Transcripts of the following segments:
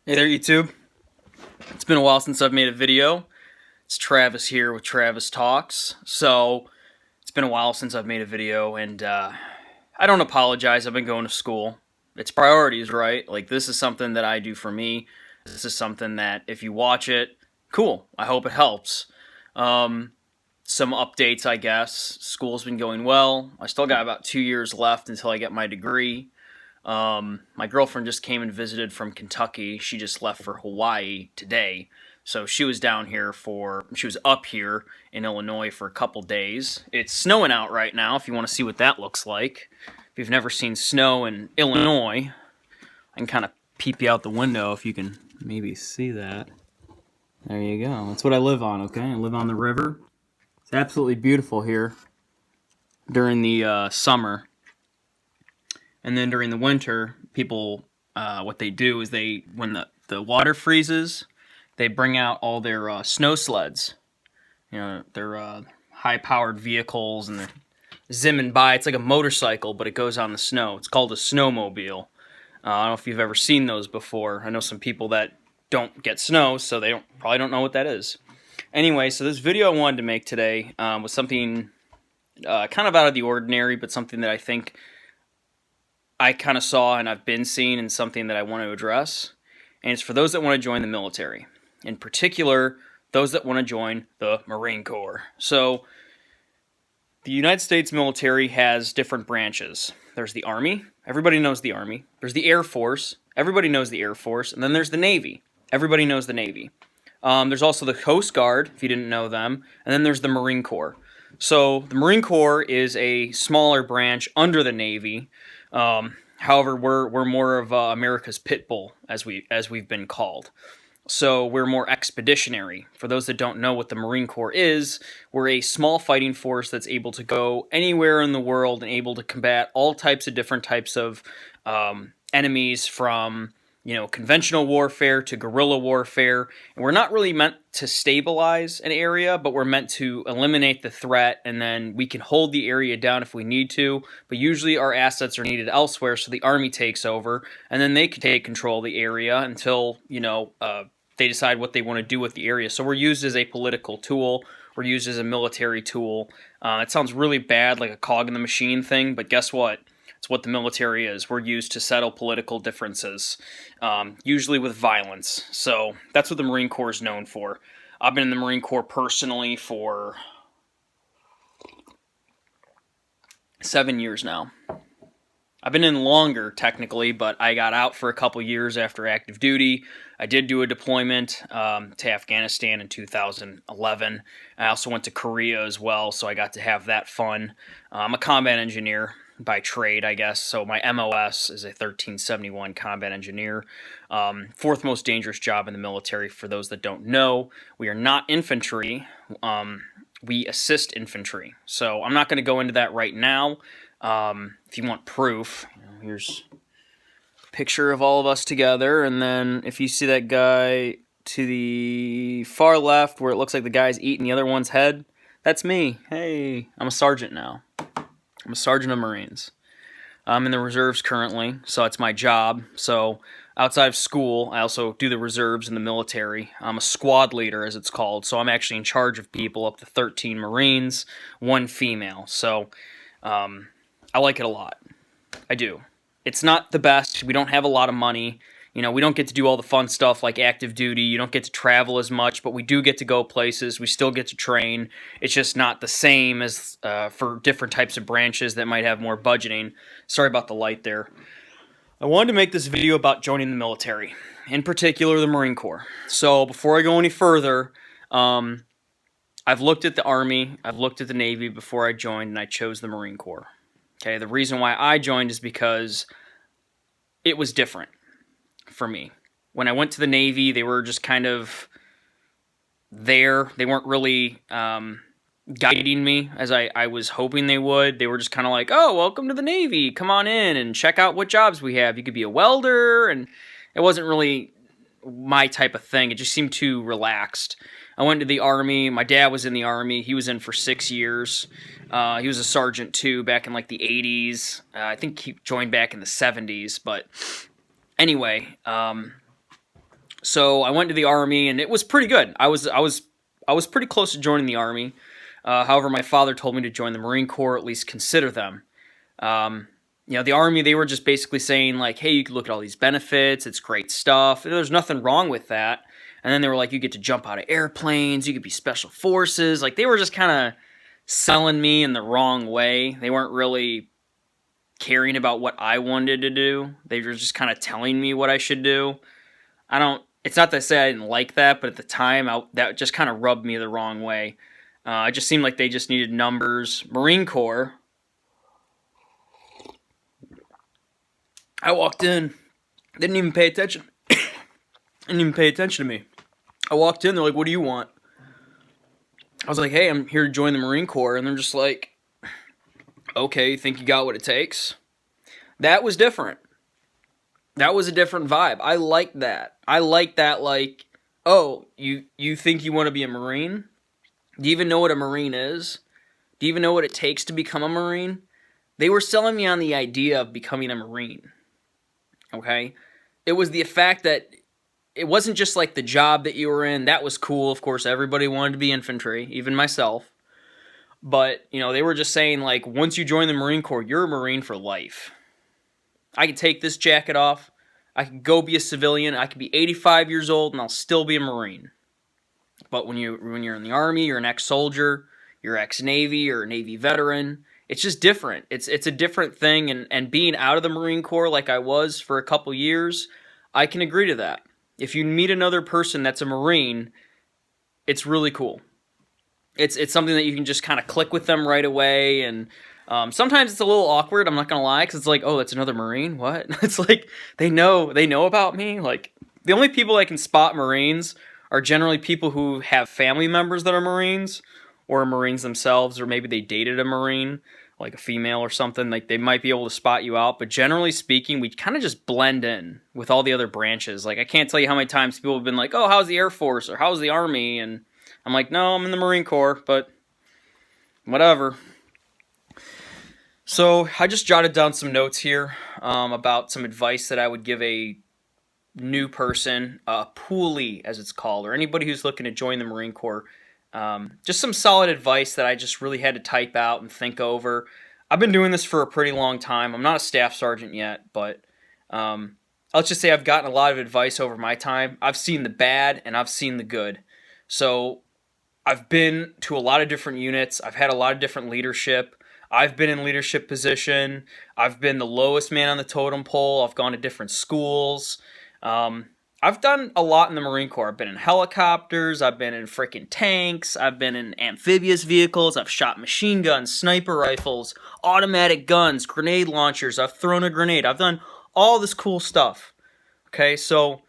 Hey there, YouTube. It's been a while since I've made a video. It's Travis here with Travis Talks. It's been a while since I've made a video, and I don't apologize. I've been going to school. It's priorities, right? Like, this is something that I do for me. This is something that if you watch it, cool. I hope it helps. Um, some updates, I guess. School's been going well. I still got about 2 years left until I get my degree. My girlfriend just came and visited from Kentucky. She just left for Hawaii today. So she was up here in Illinois for a couple days. It's snowing out right now if you want to see what that looks like. If you've never seen snow in Illinois, I can kind of peep you out the window if you can maybe see that. There you go. That's what I live on, okay? I live on the river. It's absolutely beautiful here during the summer. And then during the winter, people, what they do is when the water freezes, they bring out all their snow sleds. You know, their high-powered vehicles, and they're zimming by. It's like a motorcycle, but it goes on the snow. It's called a snowmobile. I don't know if you've ever seen those before. I know some people that don't get snow, so they probably don't know what that is. Anyway, so this video I wanted to make today was something kind of out of the ordinary, but something that I think I kind of saw and I've been seeing, and something that I want to address. And it's for those that want to join the military. In particular, those that want to join the Marine Corps. So, the United States military has different branches. There's the Army. Everybody knows the Army. There's the Air Force. Everybody knows the Air Force. And then there's the Navy. Everybody knows the Navy. There's also the Coast Guard, if you didn't know them. And then there's the Marine Corps. So, the Marine Corps is a smaller branch under the Navy. However, we're more of America's pit bull, as we've been called. So we're more expeditionary. For those that don't know what the Marine Corps is, we're a small fighting force that's able to go anywhere in the world and able to combat all types of different types of enemies, from conventional warfare to guerrilla warfare. And we're not really meant to stabilize an area, but we're meant to eliminate the threat, and then we can hold the area down if we need to. But usually our assets are needed elsewhere, so the Army takes over, and then they can take control of the area until they decide what they want to do with the area. So we're used as a political tool. We're used as a military tool. It sounds really bad, like a cog in the machine thing, but guess what? It's what the military is. We're used to settle political differences, usually with violence. So that's what the Marine Corps is known for. I've been in the Marine Corps personally for 7 years now. I've been in longer, technically, but I got out for a couple years after active duty. I did do a deployment to Afghanistan in 2011. I also went to Korea as well, so I got to have that fun. I'm a combat engineer by trade, I guess. So my MOS is a 1371 combat engineer. Fourth most dangerous job in the military. For those that don't know, we are not infantry. We assist infantry. So I'm not going to go into that right now. If you want proof, here's a picture of all of us together, and then if you see that guy to the far left where it looks like the guy's eating the other one's head, that's me. Hey, I'm a sergeant now. I'm a sergeant of Marines. I'm in the reserves currently, so it's my job. So outside of school, I also do the reserves in the military. I'm a squad leader, as it's called, so I'm actually in charge of people, up to 13 Marines, 1 female. So I like it a lot. I do. It's not the best. We don't have a lot of money. We don't get to do all the fun stuff like active duty. You don't get to travel as much, but we do get to go places. We still get to train. It's just not the same as for different types of branches that might have more budgeting. Sorry about the light there. I wanted to make this video about joining the military, in particular the Marine Corps. So before I go any further, I've looked at the Army, I've looked at the Navy before I joined, and I chose the Marine Corps. Okay, the reason why I joined is because it was different for me. When I went to the Navy, they were just kind of there. They weren't really guiding me as I was hoping they would. They were just kind of like, oh, welcome to the Navy. Come on in and check out what jobs we have. You could be a welder, and it wasn't really my type of thing. It just seemed too relaxed. I went to the Army. My dad was in the Army. He was in for 6 years. He was a sergeant too back in like the 80s. I think he joined back in the 70s. But anyway, So I went to the Army, and it was pretty good. I was pretty close to joining the Army. However, my father told me to join the Marine Corps, at least consider them. Um, the Army, they were just basically saying, like, hey, you can look at all these benefits. It's great stuff. There's nothing wrong with that. And then they were like, you get to jump out of airplanes. You could be special forces. Like, they were just kind of selling me in the wrong way. They weren't really caring about what I wanted to do. They were just kind of telling me what I should do. It's not that I say I didn't like that, but at the time, that just kind of rubbed me the wrong way. It just seemed like they just needed numbers. Marine Corps, I walked in, didn't even pay attention. Didn't even pay attention to me. I walked in, they're like, what do you want? I was like, hey, I'm here to join the Marine Corps. And they're just like, okay, you think you got what it takes? That was different. That was a different vibe. I liked that. I liked that, like, oh, you think you want to be a Marine? Do you even know what a Marine is? Do you even know what it takes to become a Marine? They were selling me on the idea of becoming a Marine. Okay? It was the fact that it wasn't just like the job that you were in. That was cool. Of course, everybody wanted to be infantry, even myself. But, they were just saying, like, once you join the Marine Corps, you're a Marine for life. I could take this jacket off. I could go be a civilian. I could be 85 years old, and I'll still be a Marine. But when you're in the Army, you're an ex-soldier, you're ex-Navy, you're a Navy veteran. It's just different. It's a different thing, and being out of the Marine Corps like I was for a couple years, I can agree to that. If you meet another person that's a Marine, it's really cool. It's something that you can just kind of click with them right away, and sometimes it's a little awkward, I'm not gonna lie, because it's like, oh, that's another Marine? What? It's like, they know about me. Like, the only people I can spot Marines are generally people who have family members that are Marines, or Marines themselves, or maybe they dated a Marine, like a female or something. Like, they might be able to spot you out, but generally speaking, we kind of just blend in with all the other branches. Like, I can't tell you how many times people have been like, oh, how's the Air Force, or how's the Army, and I'm like, no, I'm in the Marine Corps, but whatever. So I just jotted down some notes here about some advice that I would give a new person, a poolee as it's called, or anybody who's looking to join the Marine Corps. Just some solid advice that I just really had to type out and think over. I've been doing this for a pretty long time. I'm not a staff sergeant yet, but let's just say I've gotten a lot of advice over my time. I've seen the bad and I've seen the good. So I've been to a lot of different units. I've had a lot of different leadership. I've been in leadership position. I've been the lowest man on the totem pole. I've gone to different schools. I've done a lot in the Marine Corps. I've been in helicopters. I've been in freaking tanks. I've been in amphibious vehicles. I've shot machine guns, sniper rifles, automatic guns, grenade launchers. I've thrown a grenade. I've done all this cool stuff. Okay, so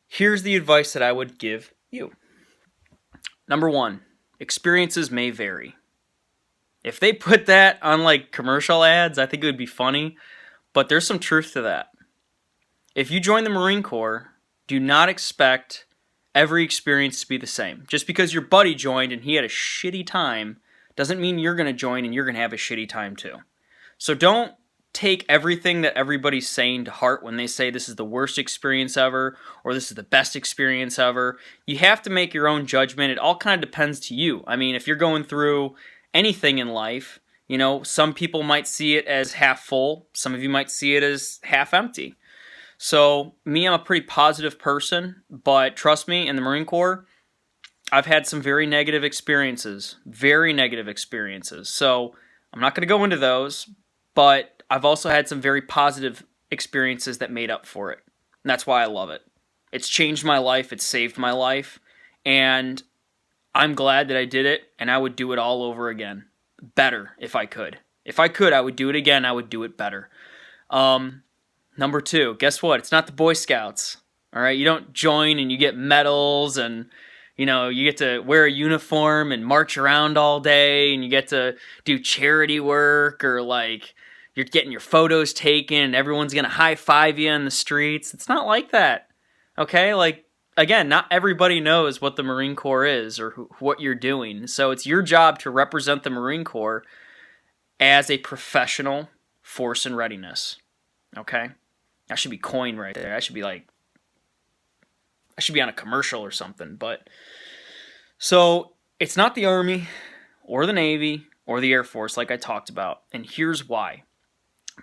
here's the advice that I would give you. Number one, experiences may vary. If they put that on like commercial ads, I think it would be funny, but there's some truth to that. If you join the Marine Corps, do not expect every experience to be the same. Just because your buddy joined and he had a shitty time doesn't mean you're going to join and you're going to have a shitty time too. So don't take everything that everybody's saying to heart when they say this is the worst experience ever or this is the best experience ever. You have to make your own judgment. It all kind of depends to you. I mean, if you're going through anything in life, some people might see it as half full. Some of you might see it as half empty. So me, I'm a pretty positive person, but trust me, in the Marine Corps, I've had some very negative experiences. So I'm not going to go into those, but I've also had some very positive experiences that made up for it. And that's why I love it. It's changed my life. It's saved my life. And I'm glad that I did it, and I would do it all over again. Better, if I could. If I could, I would do it again. I would do it better. Number two, guess what? It's not the Boy Scouts. All right, you don't join and you get medals and you get to wear a uniform and march around all day and you get to do charity work or like you're getting your photos taken and everyone's going to high-five you in the streets. It's not like that. Okay? Like, again, not everybody knows what the Marine Corps is or what you're doing. So it's your job to represent the Marine Corps as a professional force in readiness. Okay? That should be coined right there. That should be like I should be on a commercial or something. But so it's not the Army or the Navy or the Air Force like I talked about. And here's why.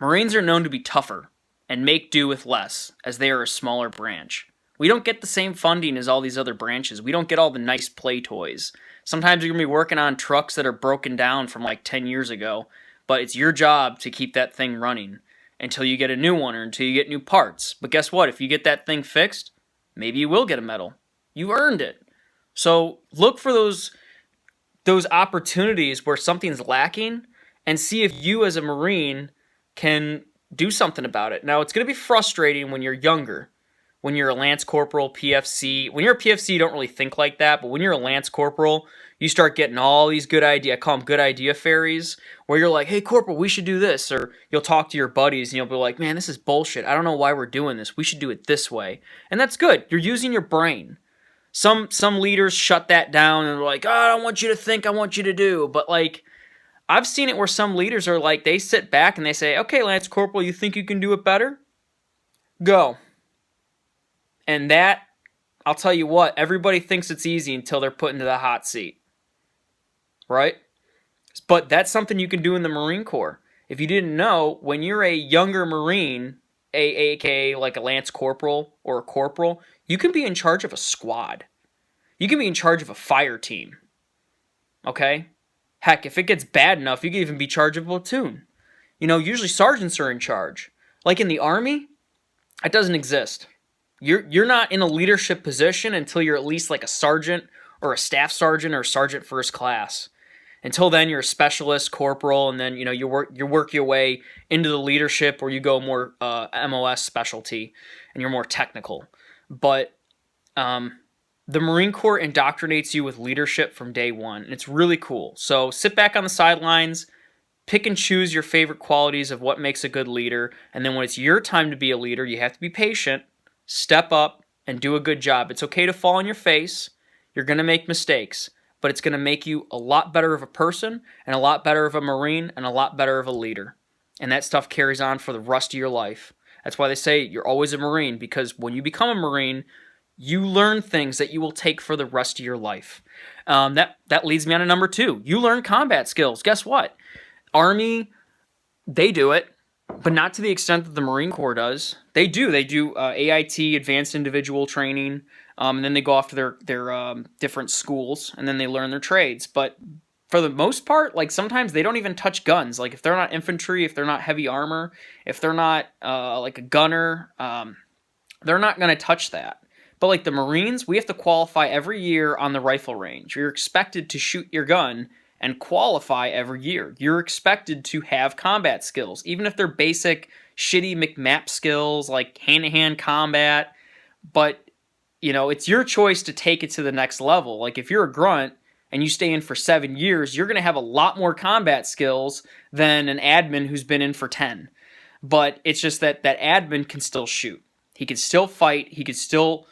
Marines are known to be tougher and make do with less, as they are a smaller branch. We don't get the same funding as all these other branches. We don't get all the nice play toys. Sometimes you're going to be working on trucks that are broken down from like 10 years ago, but it's your job to keep that thing running until you get a new one or until you get new parts. But guess what? If you get that thing fixed, maybe you will get a medal. You earned it. So look for those opportunities where something's lacking and see if you as a Marine can do something about it. Now, it's going to be frustrating when you're younger, when you're a Lance Corporal, PFC. When you're a PFC, you don't really think like that, but when you're a Lance Corporal, you start getting all these good ideas. I call them good idea fairies, where you're like, hey, Corporal, we should do this. Or you'll talk to your buddies, and you'll be like, man, this is bullshit. I don't know why we're doing this. We should do it this way. And that's good. You're using your brain. Some leaders shut that down, and they're like, oh, I don't want you to think, I want you to do. But, like, I've seen it where some leaders are like, they sit back and they say, okay, Lance Corporal, you think you can do it better? Go. And that, I'll tell you what, everybody thinks it's easy until they're put into the hot seat. Right? But that's something you can do in the Marine Corps. If you didn't know, when you're a younger Marine, aka like a Lance Corporal or a Corporal, you can be in charge of a squad. You can be in charge of a fire team. Okay? Heck, if it gets bad enough, you can even be in charge of a platoon. You know, usually sergeants are in charge. Like in the Army, it doesn't exist. You're not in a leadership position until you're at least like a sergeant or a staff sergeant or sergeant first class. Until then, you're a specialist, corporal, and then you work your way into the leadership, where you go more MOS specialty, and you're more technical. But the Marine Corps indoctrinates you with leadership from day one, and it's really cool. So sit back on the sidelines, pick and choose your favorite qualities of what makes a good leader, and then when it's your time to be a leader, you have to be patient, step up, and do a good job. It's okay to fall on your face. You're going to make mistakes, but it's going to make you a lot better of a person, and a lot better of a Marine, and a lot better of a leader. And that stuff carries on for the rest of your life. That's why they say you're always a Marine, because when you become a Marine, you learn things that you will take for the rest of your life. That leads me on to number 2. You learn combat skills. Guess what? Army, they do it, but not to the extent that the Marine Corps does. They do AIT, Advanced Individual Training, and then they go off to their different schools, and then they learn their trades. But for the most part, like sometimes they don't even touch guns. Like if they're not infantry, if they're not heavy armor, if they're not like a gunner, they're not going to touch that. But like the Marines, we have to qualify every year on the rifle range. You're expected to shoot your gun and qualify every year. You're expected to have combat skills, even if they're basic, shitty McMap skills like hand-to-hand combat. But, it's your choice to take it to the next level. Like if you're a grunt and you stay in for 7 years, you're going to have a lot more combat skills than an admin who's been in for 10. But it's just that admin can still shoot. He can still fight. He could still...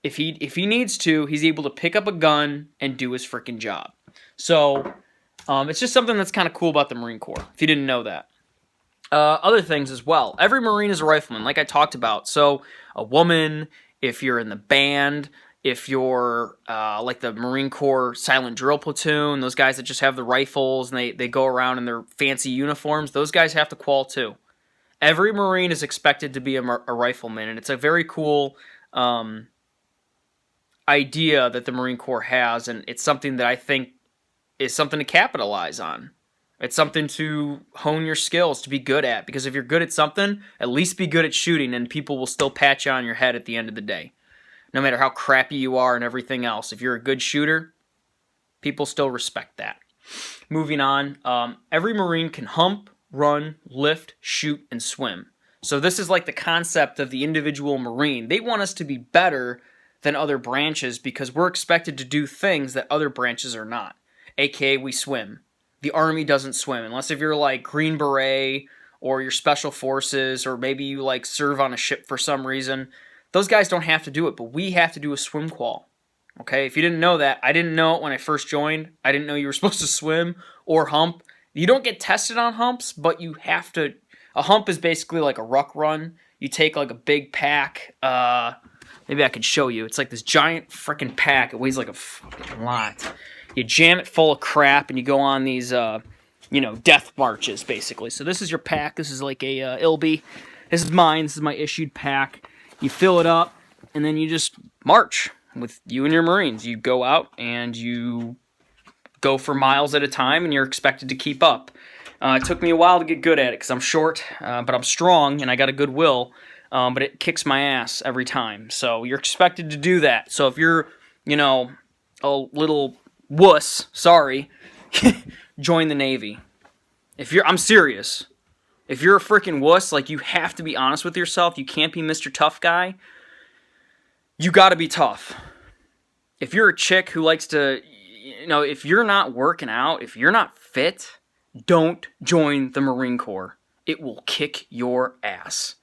If he needs to, he's able to pick up a gun and do his freaking job. So, it's just something that's kind of cool about the Marine Corps, if you didn't know that. Other things as well. Every Marine is a rifleman, like I talked about. So, a woman, if you're in the band, if you're like the Marine Corps silent drill platoon, those guys that just have the rifles and they go around in their fancy uniforms, those guys have to qual too. Every Marine is expected to be a rifleman, and it's a very cool... idea that the Marine Corps has, and it's something that I think is something to capitalize on. It's something to hone your skills, to be good at, because if you're good at something, at least be good at shooting, and people will still pat you on your head at the end of the day. No matter how crappy you are and everything else, if you're a good shooter, people still respect that. Moving on, every Marine can hump, run, lift, shoot, and swim. So this is like the concept of the individual Marine. They want us to be better than other branches because we're expected to do things that other branches are not. AKA, we swim. The Army doesn't swim, unless if you're like Green Beret or your Special Forces, or maybe you like serve on a ship for some reason. Those guys don't have to do it, but we have to do a swim qual. Okay, if you didn't know that, I didn't know it when I first joined. I didn't know you were supposed to swim or hump. You don't get tested on humps, but you have to. A hump is basically like a ruck run. You take like a big pack, Maybe I could show you. It's like this giant freaking pack. It weighs like a fucking lot. You jam it full of crap, and you go on these, death marches, basically. So this is your pack. This is like a Ilby. This is mine. This is my issued pack. You fill it up, and then you just march with you and your Marines. You go out, and you go for miles at a time, and you're expected to keep up. It took me a while to get good at it, because I'm short, but I'm strong, and I got a good will. But it kicks my ass every time. So you're expected to do that. So if you're, a little wuss, sorry, join the Navy. I'm serious. If you're a freaking wuss, like, you have to be honest with yourself. You can't be Mr. Tough Guy. You gotta be tough. If you're a chick who likes to, if you're not working out, if you're not fit, don't join the Marine Corps. It will kick your ass.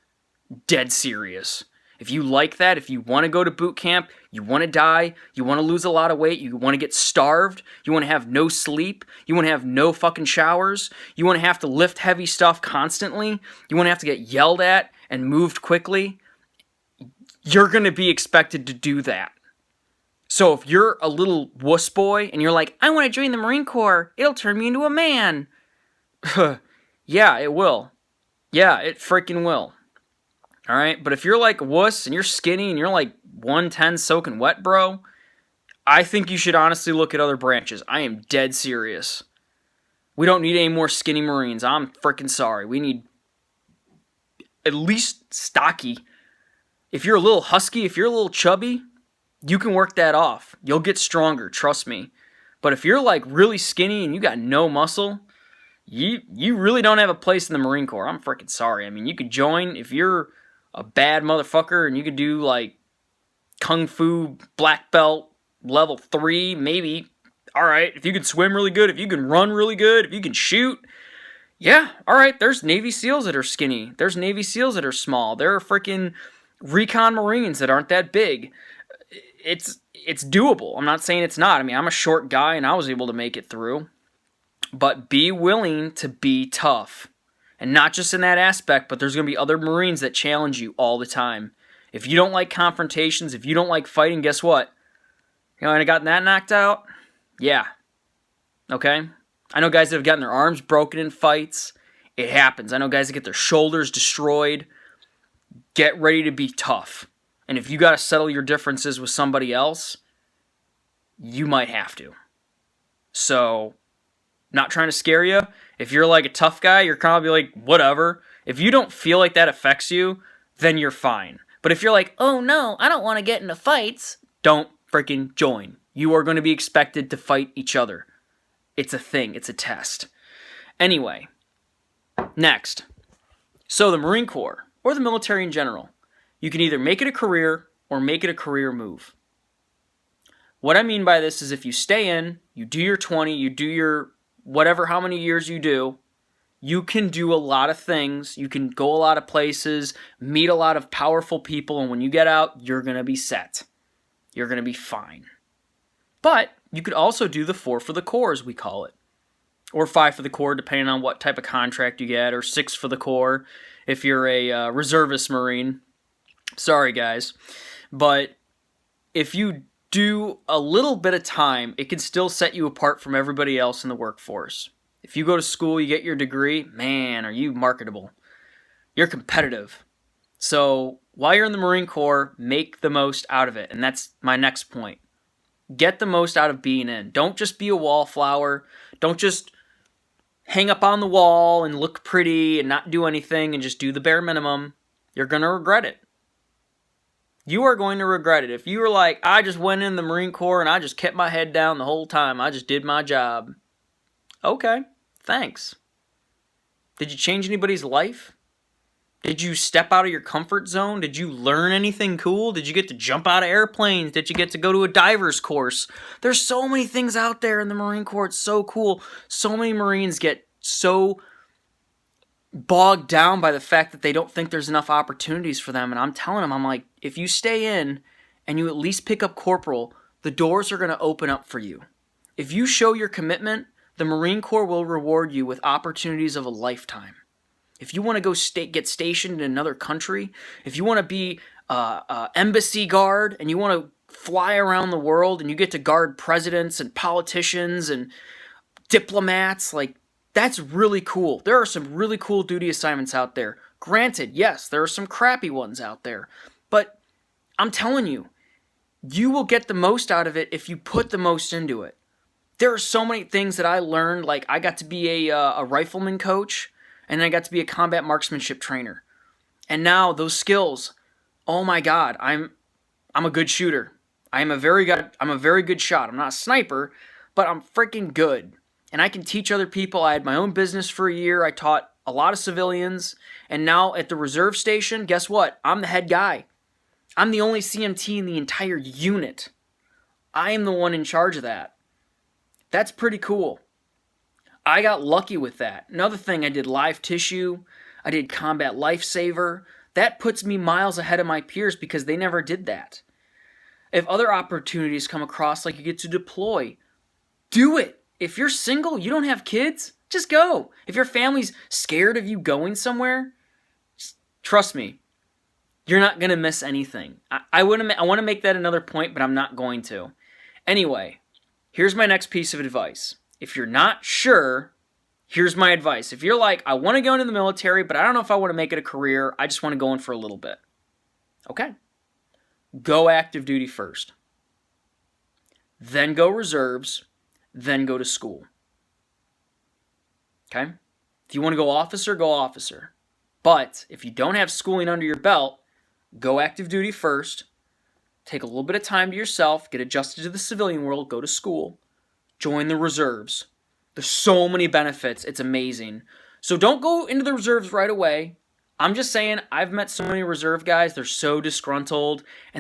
Dead serious. If you like that, if you want to go to boot camp, you want to die, you want to lose a lot of weight, you want to get starved, you want to have no sleep, you want to have no fucking showers, you want to have to lift heavy stuff constantly, you want to have to get yelled at and moved quickly, you're going to be expected to do that. So if you're a little wuss boy and you're like, I want to join the Marine Corps, it'll turn me into a man. Yeah, it will. Yeah, it freaking will. Alright, but if you're like a wuss and you're skinny and you're like 110 soaking wet, bro, I think you should honestly look at other branches. I am dead serious. We don't need any more skinny Marines. I'm freaking sorry. We need at least stocky. If you're a little husky, if you're a little chubby, you can work that off. You'll get stronger, trust me. But if you're like really skinny and you got no muscle, you really don't have a place in the Marine Corps. I'm freaking sorry. I mean, you could join if you're a bad motherfucker and you could do like Kung Fu black belt level 3, maybe. Alright, if you can swim really good, if you can run really good, if you can shoot, yeah, alright, there's Navy SEALs that are skinny. There's Navy SEALs that are small. There are freaking recon Marines that aren't that big. It's doable. I'm not saying it's not. I mean, I'm a short guy and I was able to make it through. But be willing to be tough. And not just in that aspect, but there's going to be other Marines that challenge you all the time. If you don't like confrontations, if you don't like fighting, guess what? And I got that knocked out? Yeah. Okay? I know guys that have gotten their arms broken in fights. It happens. I know guys that get their shoulders destroyed. Get ready to be tough. And if you got to settle your differences with somebody else, you might have to. So, not trying to scare you. If you're like a tough guy, you're probably like, whatever. If you don't feel like that affects you, then you're fine. But if you're like, oh no, I don't want to get into fights, don't freaking join. You are going to be expected to fight each other. It's a thing. It's a test. Anyway, next. So the Marine Corps, or the military in general, you can either make it a career or make it a career move. What I mean by this is if you stay in, you do your 20, you do your whatever, how many years you do, you can do a lot of things. You can go a lot of places, meet a lot of powerful people, and when you get out, you're going to be set. You're going to be fine. But you could also do the 4 for the Corps, as we call it. Or 5 for the Corps, depending on what type of contract you get, or 6 for the Corps if you're a reservist Marine. Sorry, guys. But if you do a little bit of time, it can still set you apart from everybody else in the workforce. If you go to school, you get your degree, man, are you marketable. You're competitive. So while you're in the Marine Corps, make the most out of it. And that's my next point. Get the most out of being in. Don't just be a wallflower. Don't just hang up on the wall and look pretty and not do anything and just do the bare minimum. You're going to regret it. You are going to regret it. If you were like, I just went in the Marine Corps and I just kept my head down the whole time. I just did my job. Okay, thanks. Did you change anybody's life? Did you step out of your comfort zone? Did you learn anything cool? Did you get to jump out of airplanes? Did you get to go to a diver's course? There's so many things out there in the Marine Corps. It's so cool. So many Marines get so bogged down by the fact that they don't think there's enough opportunities for them. And I'm telling them, I'm like, if you stay in and you at least pick up corporal, the doors are going to open up for you. If you show your commitment, the Marine Corps will reward you with opportunities of a lifetime. If you want to go get stationed in another country, if you want to be embassy guard and you want to fly around the world and you get to guard presidents and politicians and diplomats, like, that's really cool. There are some really cool duty assignments out there. Granted, yes, there are some crappy ones out there, but I'm telling you, you will get the most out of it if you put the most into it. There are so many things that I learned, like I got to be a rifleman coach, and then I got to be a combat marksmanship trainer. And now those skills, oh my God, I'm a good shooter. I'm a very good shot. I'm not a sniper, but I'm freaking good. And I can teach other people. I had my own business for a year. I taught a lot of civilians. And now at the reserve station, guess what? I'm the head guy. I'm the only CMT in the entire unit. I am the one in charge of that. That's pretty cool. I got lucky with that. Another thing, I did live tissue. I did combat lifesaver. That puts me miles ahead of my peers because they never did that. If other opportunities come across, like you get to deploy, do it. If you're single, you don't have kids, just go. If your family's scared of you going somewhere, trust me, you're not going to miss anything. I want to make that another point, but I'm not going to. Anyway, here's my next piece of advice. If you're not sure, here's my advice. If you're like, I want to go into the military, but I don't know if I want to make it a career, I just want to go in for a little bit. Okay. Go active duty first. Then go reserves. Then go to school. Okay? If you want to go officer, go officer. But if you don't have schooling under your belt, go active duty first. Take a little bit of time to yourself. Get adjusted to the civilian world. Go to school. Join the reserves. There's so many benefits. It's amazing. So don't go into the reserves right away. I'm just saying, I've met so many reserve guys. They're so disgruntled. And